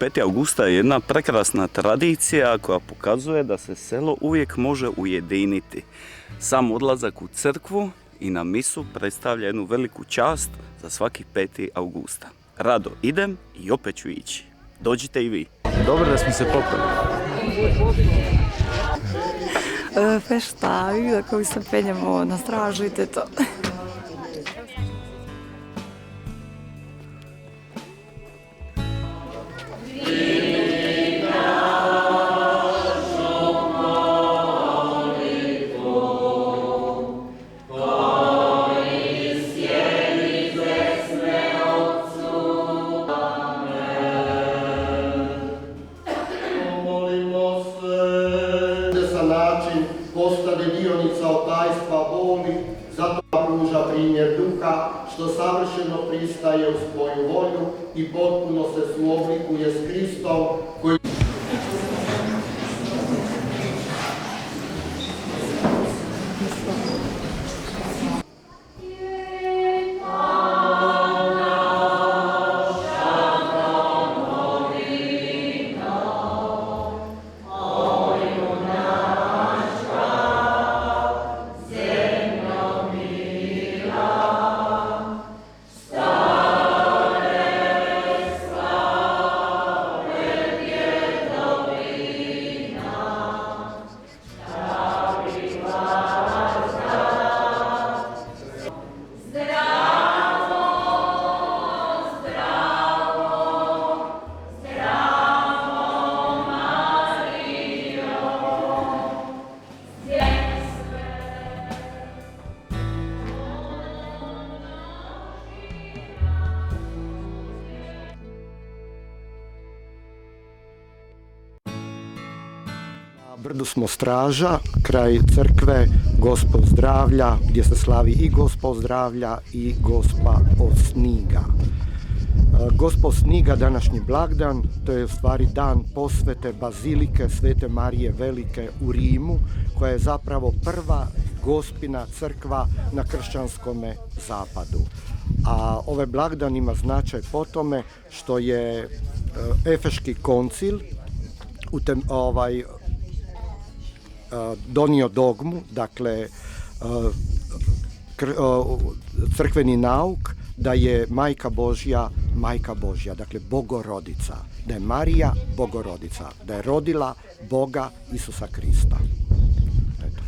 25. augusta je jedna prekrasna tradicija koja pokazuje da se selo uvijek može ujediniti. Sam odlazak u crkvu i na misu predstavlja jednu veliku čast za svaki 5. augusta. Rado idem i opet ću ići. Dođite i vi. Dobro da smo se popeli. Pa šta, kako se penjemo na stražu i to. Postade dionica otajstva boli, zato pruža primjer duha, što savršeno pristaje u svoju volju i potpuno se suoblikuje s Kristom koji... Brdu smo Straža, kraj crkve Gospod zdravlja, gdje se slavi i Gospod zdravlja i Gospa od Sniga. Gospod Sniga, današnji blagdan, to je u stvari dan posvete Bazilike Svete Marije Velike u Rimu, koja je zapravo prva gospina crkva na kršćanskome zapadu. A ovaj blagdan ima značaj po tome što je Efeški koncil donio dogmu, dakle crkveni nauk da je Majka Božja, dakle Bogorodica, da je Marija Bogorodica, da je rodila Boga Isusa Krista. Eto.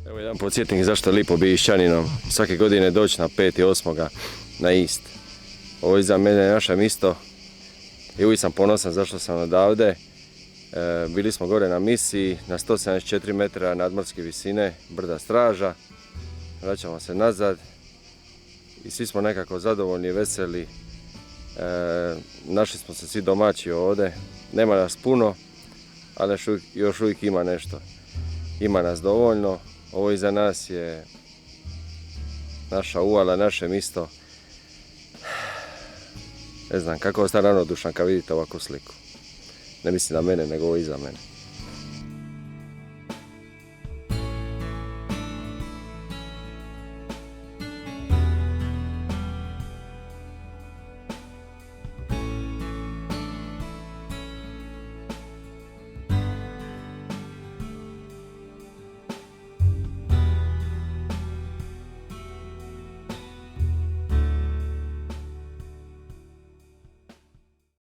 Evo jedan podsjetnik zašto je lipo biti Išćaninom. Svake godine doći na 5.8. na Ist. Ovo iza mene je naše misto i uvijek sam ponosan zašto sam odavde. Bili smo gore na misiji na 174 metra nadmorske visine brda Straža. Vraćamo se nazad i svi smo nekako zadovoljni i veseli. Našli smo se svi domaći ovdje. Nema nas puno, ali još uvijek ima nešto. Ima nas dovoljno. Ovo iza nas je naša uvala, naše misto. Ne znam, kako ostane ravnodušan kad vidite ovakvu sliku. Ne mislim na mene, nego ovo iza mene.